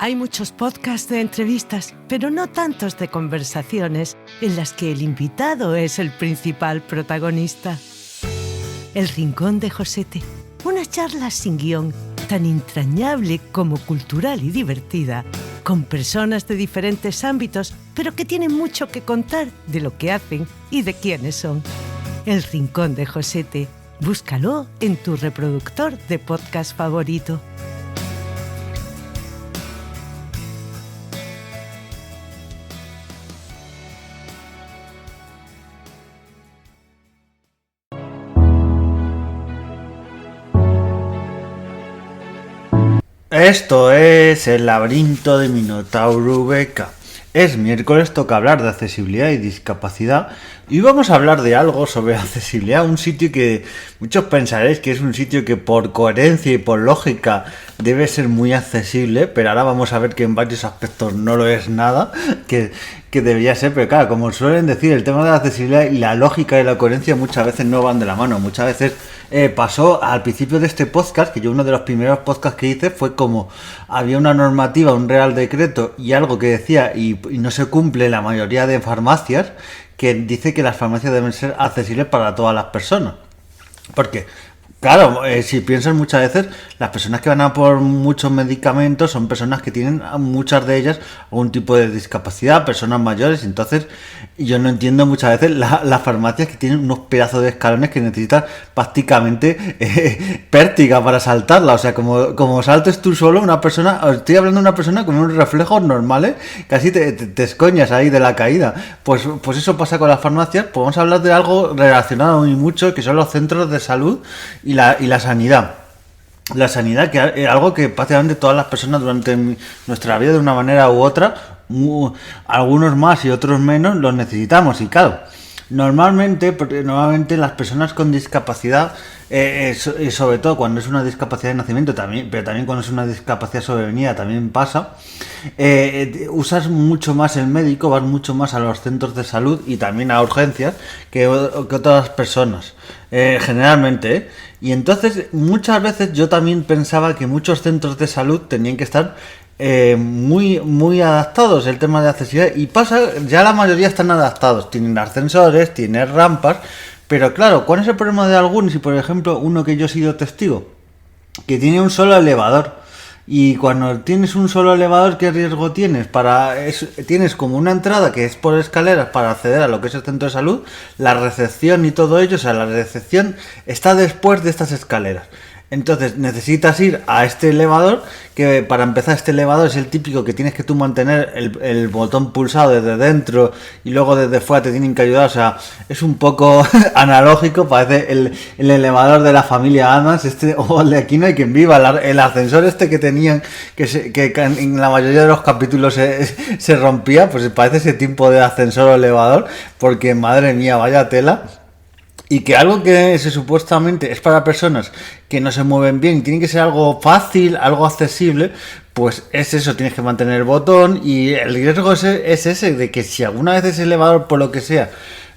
Hay muchos podcasts de entrevistas, pero no tantos de conversaciones en las que el invitado es el principal protagonista. El Rincón de Josete, una charla sin guión, tan entrañable como cultural y divertida, con personas de diferentes ámbitos, pero que tienen mucho que contar de lo que hacen y de quiénes son. El Rincón de Josete, búscalo en tu reproductor de podcast favorito. Esto es el laberinto de Minotauro Beca. Es miércoles, toca hablar de accesibilidad y discapacidad y vamos a hablar de algo sobre accesibilidad, un sitio que muchos pensaréis que es un sitio que por coherencia y por lógica debe ser muy accesible, pero ahora vamos a ver que en varios aspectos no lo es nada, que debería ser, pero claro, como suelen decir, el tema de la accesibilidad y la lógica y la coherencia muchas veces no van de la mano. Muchas veces pasó al principio de este podcast, que yo uno de los primeros podcasts que hice fue como había una normativa, un real decreto y algo que decía y no se cumple en la mayoría de farmacias, que dice que las farmacias deben ser accesibles para todas las personas. Porque claro, si piensas muchas veces, las personas que van a por muchos medicamentos son personas que tienen, muchas de ellas, algún tipo de discapacidad, personas mayores. Entonces, yo no entiendo muchas veces las farmacias que tienen unos pedazos de escalones que necesitan prácticamente pértiga para saltarla. O sea, como saltes tú solo, una persona, estoy hablando de una persona con unos reflejos normales, casi te escoñas ahí de la caída. Pues eso pasa con las farmacias. Pues vamos a hablar de algo relacionado muy mucho, que son los centros de salud y la sanidad. La sanidad, que es algo que prácticamente todas las personas durante nuestra vida de una manera u otra, algunos más y otros menos, los necesitamos. Y claro, normalmente las personas con discapacidad, sobre todo cuando es una discapacidad de nacimiento también, pero también cuando es una discapacidad sobrevenida también pasa, usas mucho más el médico, vas mucho más a los centros de salud y también a urgencias que otras personas, generalmente, Y entonces muchas veces yo también pensaba que muchos centros de salud tenían que estar muy adaptados el tema de accesibilidad, y pasa, ya la mayoría están adaptados, tienen ascensores, tienen rampas, pero claro, ¿cuál es el problema de algunos? Y por ejemplo, uno que yo he sido testigo, que tiene un solo elevador, y cuando tienes un solo elevador, ¿qué riesgo tienes? Tienes como una entrada que es por escaleras para acceder a lo que es el centro de salud, la recepción y todo ello, o sea, la recepción está después de estas escaleras. Entonces necesitas ir a este elevador, que para empezar este elevador es el típico que tienes que tú mantener el botón pulsado desde dentro y luego desde fuera te tienen que ayudar, o sea, es un poco analógico, parece el elevador de la familia Adams, o el de Aquí no hay quien viva, el ascensor que tenían, que en la mayoría de los capítulos se rompía, pues parece ese tipo de ascensor o elevador, porque madre mía, vaya tela. Y que algo que supuestamente es para personas que no se mueven bien, tiene que ser algo fácil, algo accesible, pues es eso, tienes que mantener el botón, y el riesgo es ese, de que si alguna vez ese elevador, por lo que sea,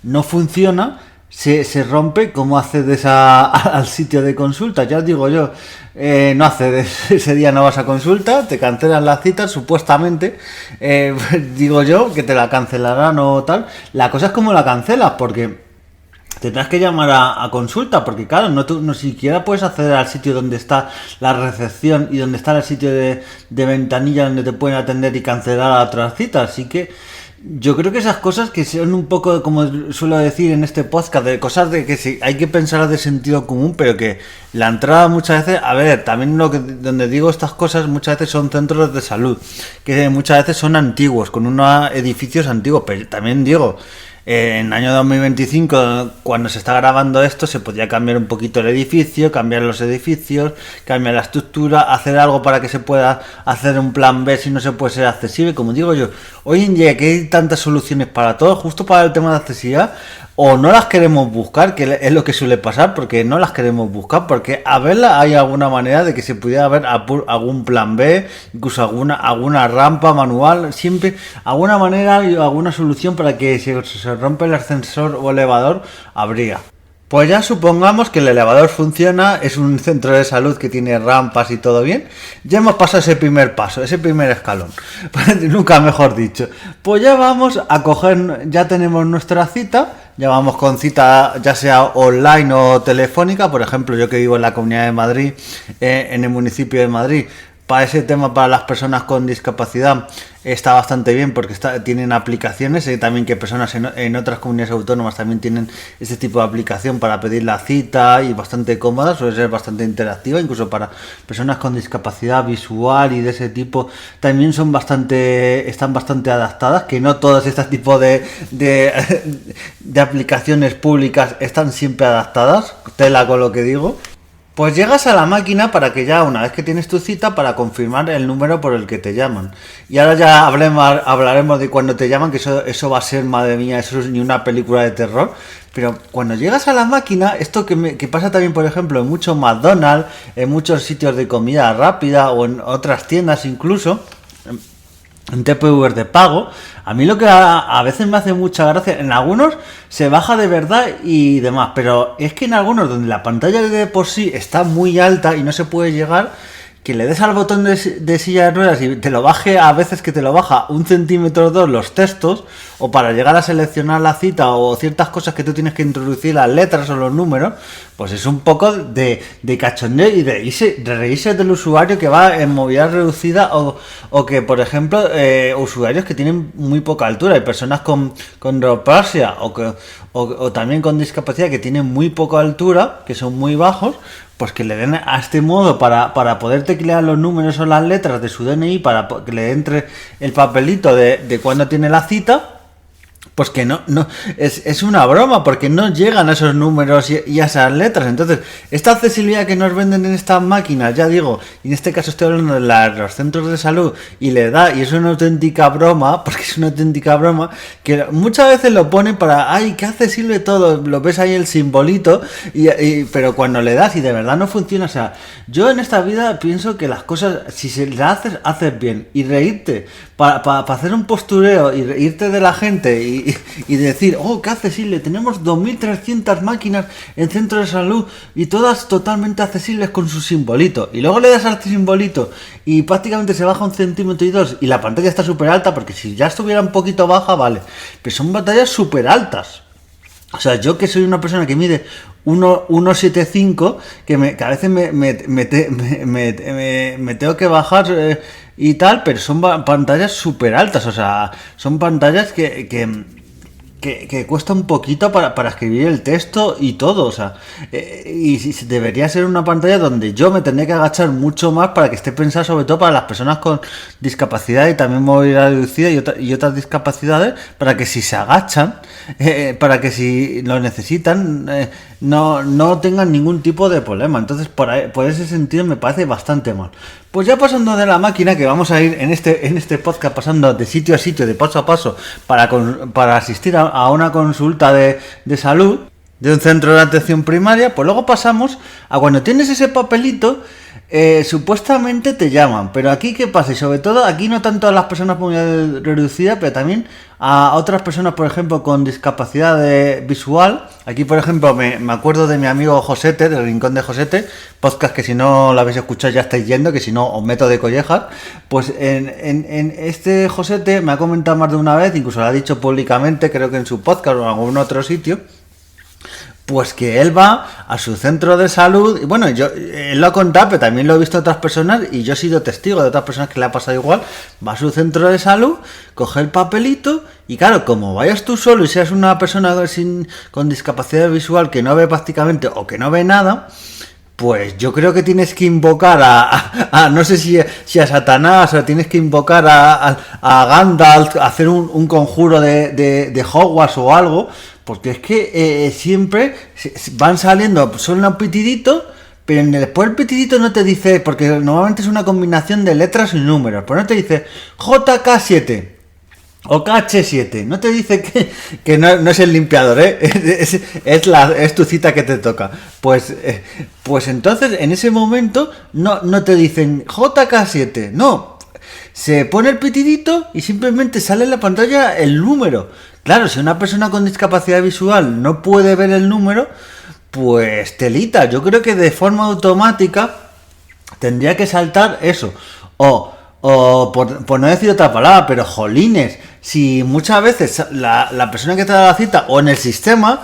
no funciona, se rompe. ¿Cómo accedes al sitio de consulta? Ya os digo yo, no accedes, ese día no vas a consulta, te cancelan la cita, supuestamente, digo yo, que te la cancelarán o tal. La cosa es cómo la cancelas, porque tendrás que llamar a consulta, porque claro, no siquiera puedes acceder al sitio donde está la recepción y donde está el sitio de ventanilla donde te pueden atender y cancelar a otras citas. Así que yo creo que esas cosas que son un poco, como suelo decir en este podcast, de cosas de que sí, hay que pensar de sentido común, pero que la entrada muchas veces, a ver, también donde digo estas cosas muchas veces son centros de salud, que muchas veces son antiguos, con unos edificios antiguos, pero también digo, en el año 2025, cuando se está grabando esto, se podría cambiar un poquito el edificio, cambiar los edificios, cambiar la estructura, hacer algo para que se pueda hacer un plan B si no se puede ser accesible. Como digo yo, hoy en día que hay tantas soluciones para todo, justo para el tema de accesibilidad, o no las queremos buscar, que es lo que suele pasar, porque no las queremos buscar, porque a verla hay alguna manera de que se pudiera haber algún plan B, incluso alguna rampa manual, siempre alguna manera y alguna solución para que si se rompe el ascensor o elevador, habría. Pues ya supongamos que el elevador funciona, es un centro de salud que tiene rampas y todo bien. Ya hemos pasado ese primer paso, ese primer escalón. Nunca mejor dicho. Pues ya vamos a coger, ya tenemos nuestra cita, ya vamos con cita ya sea online o telefónica. Por ejemplo, yo que vivo en la Comunidad de Madrid, en el municipio de Madrid, para ese tema, para las personas con discapacidad, está bastante bien porque tienen aplicaciones. También que personas en otras comunidades autónomas también tienen este tipo de aplicación para pedir la cita, y bastante cómoda, suele ser bastante interactiva, incluso para personas con discapacidad visual y de ese tipo también están bastante adaptadas, que no todas este tipo de aplicaciones públicas están siempre adaptadas, tela con lo que digo. Pues llegas a la máquina para que ya, una vez que tienes tu cita, para confirmar el número por el que te llaman. Y ahora ya hablaremos de cuando te llaman, que eso va a ser, madre mía, eso es ni una película de terror. Pero cuando llegas a la máquina, esto que pasa también, por ejemplo, en muchos McDonald's, en muchos sitios de comida rápida o en otras tiendas incluso, en TPV de pago, a mí lo que a veces me hace mucha gracia, en algunos se baja de verdad y demás, pero es que en algunos donde la pantalla de por sí está muy alta y no se puede llegar, que le des al botón de silla de ruedas y te lo baje, a veces que te lo baja 1 centímetro o 2 los textos, o para llegar a seleccionar la cita o ciertas cosas que tú tienes que introducir, las letras o los números, pues es un poco de cachondeo y de reírse del usuario que va en movilidad reducida, o que, por ejemplo, usuarios que tienen muy poca altura, hay personas con droplasia o también con discapacidad que tienen muy poca altura, que son muy bajos, pues que le den a este modo para poder teclear los números o las letras de su DNI, para que le entre el papelito de cuando tiene la cita. Pues que no es una broma, porque no llegan a esos números y a esas letras. Entonces, esta accesibilidad que nos venden en estas máquinas, ya digo, y en este caso estoy hablando de los centros de salud, y es una auténtica broma, porque es una auténtica broma, que muchas veces lo ponen para, ay, qué accesible todo, lo ves ahí el simbolito, pero cuando le das y de verdad no funciona. O sea, yo en esta vida pienso que las cosas, si se las haces bien, y reírte, para hacer un postureo y reírte de la gente y decir, oh, qué accesible, tenemos 2.300 máquinas en centros de salud y todas totalmente accesibles con su simbolito, y luego le das al simbolito y prácticamente se baja 1 centímetro y 2 y la pantalla está súper alta, porque si ya estuviera un poquito baja, vale, pero son pantallas súper altas. O sea, yo que soy una persona que mide 1,75, que a veces me tengo que bajar y tal, pero son pantallas súper altas. O sea, son pantallas que cuesta un poquito para escribir el texto y todo, o sea, y debería ser una pantalla donde yo me tendría que agachar mucho más para que esté pensada sobre todo para las personas con discapacidad y también movilidad reducida y otras discapacidades, para que si se agachan, para que si lo necesitan, no tengan ningún tipo de problema. Entonces, por ese sentido me parece bastante mal. Pues ya pasando de la máquina, que vamos a ir en este podcast pasando de sitio a sitio, de paso a paso, para asistir a una consulta de salud de un centro de atención primaria, pues luego pasamos a cuando tienes ese papelito, supuestamente te llaman, pero aquí ¿qué pasa? Y sobre todo aquí no tanto a las personas con movilidad reducida, pero también a otras personas, por ejemplo, con discapacidad visual. Aquí, por ejemplo, me acuerdo de mi amigo Josete, del Rincón de Josete, podcast que si no lo habéis escuchado ya estáis yendo, que si no os meto de collejas. Pues en este Josete me ha comentado más de una vez, incluso lo ha dicho públicamente, creo que en su podcast o en algún otro sitio, pues que él va a su centro de salud, y bueno, él lo ha contado, pero también lo he visto a otras personas, y yo he sido testigo de otras personas que le ha pasado igual. Va a su centro de salud, coge el papelito, y claro, como vayas tú solo y seas una persona con discapacidad visual que no ve prácticamente o que no ve nada, pues yo creo que tienes que invocar a no sé si a Satanás, o tienes que invocar a Gandalf, hacer un conjuro de Hogwarts o algo, porque es que siempre van saliendo, suena un pitidito, pero después el pitidito no te dice, porque normalmente es una combinación de letras y números, pero no te dice JK7 o KH7, no te dice que no es el limpiador, es tu cita que te toca. Pues entonces en ese momento no te dicen JK7, no, se pone el pitidito y simplemente sale en la pantalla el número. Claro, si una persona con discapacidad visual no puede ver el número, pues telita, yo creo que de forma automática tendría que saltar eso. O por no decir otra palabra, pero jolines, si muchas veces la persona que te da la cita o en el sistema,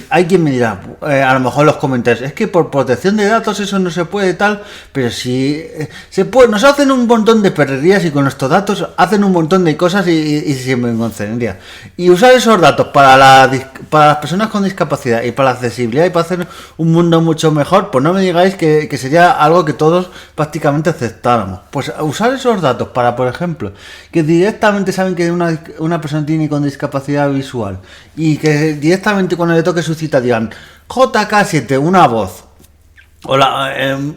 hay quien me dirá, a lo mejor en los comentarios, es que por protección de datos eso no se puede tal, pero si se puede, nos hacen un montón de perrerías y con nuestros datos hacen un montón de cosas y se me concedería. Y usar esos datos para las personas con discapacidad y para la accesibilidad y para hacer un mundo mucho mejor, pues no me digáis que sería algo que todos prácticamente aceptáramos. Pues usar esos datos para, por ejemplo, que directamente saben que una persona tiene con discapacidad visual y que directamente cuando le toque su cita digan JK7, una voz o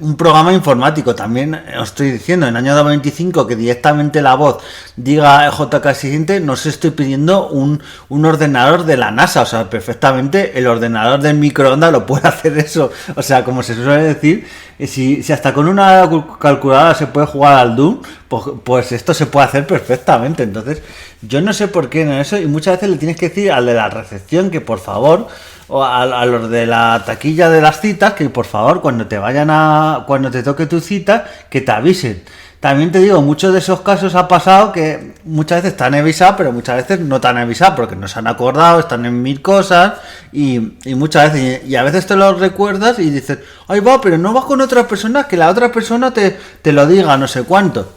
un programa informático. También os estoy diciendo, en el año 2025 que directamente la voz diga JK7, no os estoy pidiendo un ordenador de la NASA, o sea, perfectamente el ordenador del microondas lo puede hacer eso, o sea, como se suele decir, si hasta con una calculadora se puede jugar al Doom, pues esto se puede hacer perfectamente. Entonces yo no sé por qué en eso, y muchas veces le tienes que decir al de la recepción que por favor, o a los de la taquilla de las citas, que por favor cuando te toque tu cita, que te avisen. También te digo, muchos de esos casos ha pasado que muchas veces te han avisado, pero muchas veces no te han avisado porque no se han acordado, están en mil cosas y muchas veces, y a veces te lo recuerdas y dices, ay va, pero no vas con otra persona, que la otra persona te lo diga, no sé cuánto.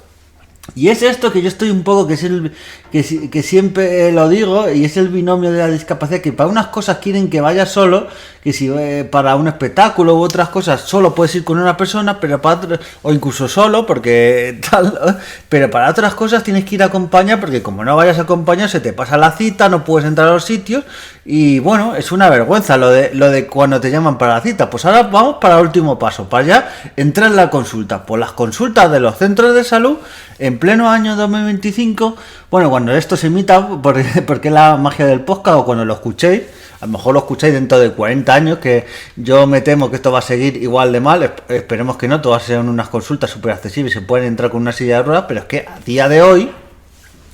Y es esto que yo estoy un poco, que siempre lo digo, y es el binomio de la discapacidad, que para unas cosas quieren que vayas solo, que si para un espectáculo u otras cosas solo puedes ir con una persona, pero para otras, o incluso solo, porque tal, pero para otras cosas tienes que ir acompañado, porque como no vayas acompañado se te pasa la cita, no puedes entrar a los sitios, y bueno, es una vergüenza lo de cuando te llaman para la cita. Pues ahora vamos para el último paso, para ya entrar en la consulta. Pues las consultas de los centros de salud en pleno año 2025, bueno, cuando esto se emita, porque es la magia del podcast, o cuando lo escuchéis, a lo mejor lo escucháis dentro de 40 años, que yo me temo que esto va a seguir igual de mal, esperemos que no, todas sean unas consultas súper accesibles, se pueden entrar con una silla de ruedas, pero es que a día de hoy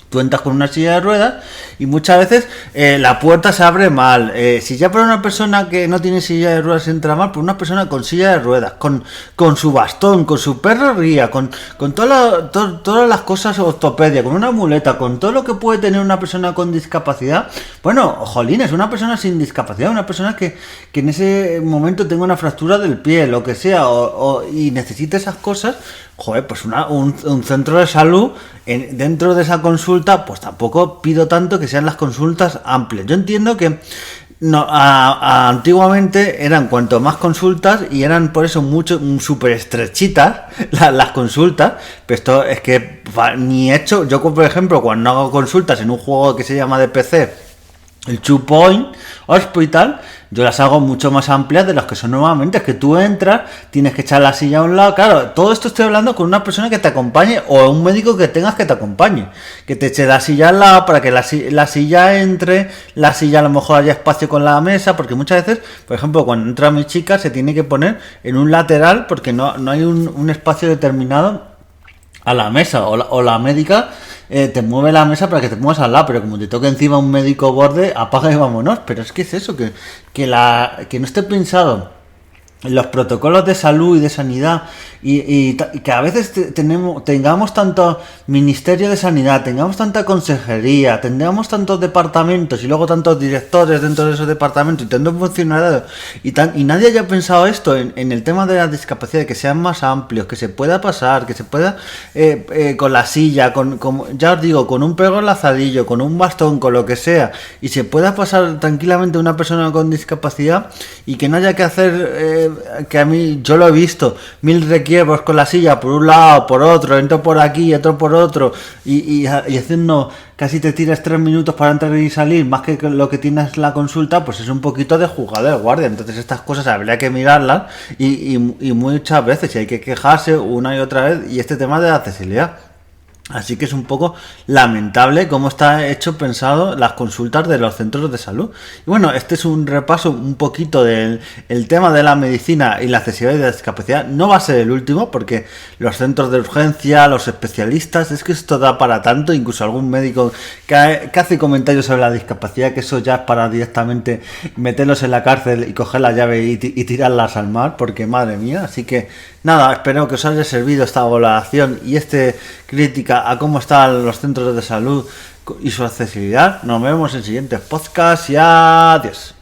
tú entras con una silla de ruedas y muchas veces la puerta se abre mal. Si ya para una persona que no tiene silla de ruedas entra mal, por una persona con silla de ruedas, con su bastón, con su perrería, con todas las cosas ortopedia, con una muleta, con todo lo que puede tener una persona con discapacidad. Bueno, jolines, una persona sin discapacidad, una persona que en ese momento tenga una fractura del pie, lo que sea, y necesite esas cosas. Joder, pues un centro de salud dentro de esa consulta, pues tampoco pido tanto que sean las consultas amplias. Yo entiendo que antiguamente eran cuanto más consultas y eran por eso mucho súper estrechitas las consultas, pero esto es que ni hecho. Yo, por ejemplo, cuando hago consultas en un juego que se llama de PC, el 2 Point Hospital, yo las hago mucho más amplias de las que son normalmente. Es que tú entras, tienes que echar la silla a un lado. Claro, todo esto estoy hablando con una persona que te acompañe o un médico que tengas que te acompañe, que te eche la silla al lado para que la silla entre, la silla a lo mejor haya espacio con la mesa, porque muchas veces, por ejemplo, cuando entra mi chica se tiene que poner en un lateral porque no hay un espacio determinado a la mesa, o la médica te mueve la mesa para que te muevas al lado, pero como te toque encima un médico borde, apaga y vámonos. Pero es que es eso, que no esté pensado en los protocolos de salud y de sanidad, y que a veces tengamos tanto ministerio de sanidad, tengamos tanta consejería, tengamos tantos departamentos y luego tantos directores dentro de esos departamentos y tantos funcionarios, y nadie haya pensado esto en el tema de la discapacidad, que sean más amplios, que se pueda pasar, que se pueda con la silla, ya os digo, con un pego lazadillo, con un bastón, con lo que sea, y se pueda pasar tranquilamente una persona con discapacidad, y que no haya que hacer que a mí, yo lo he visto, 1000 requiebros con la silla por un lado, por otro, entro por aquí, otro por otro, y haciendo, casi te tiras 3 minutos para entrar y salir, más que lo que tienes la consulta, pues es un poquito de juzgado de guardia. Entonces estas cosas habría que mirarlas, y muchas veces, y hay que quejarse una y otra vez, y este tema de la accesibilidad. Así que es un poco lamentable cómo está pensado las consultas de los centros de salud. Y bueno, este es un repaso un poquito del tema de la medicina y la accesibilidad y la discapacidad. No va a ser el último, porque los centros de urgencia, los especialistas, es que esto da para tanto. Incluso algún médico que hace comentarios sobre la discapacidad, que eso ya es para directamente meterlos en la cárcel y coger la llave y tirarlas al mar, porque madre mía. Así que nada, espero que os haya servido esta valoración y crítica a cómo están los centros de salud y su accesibilidad. Nos vemos en siguientes podcasts y adiós.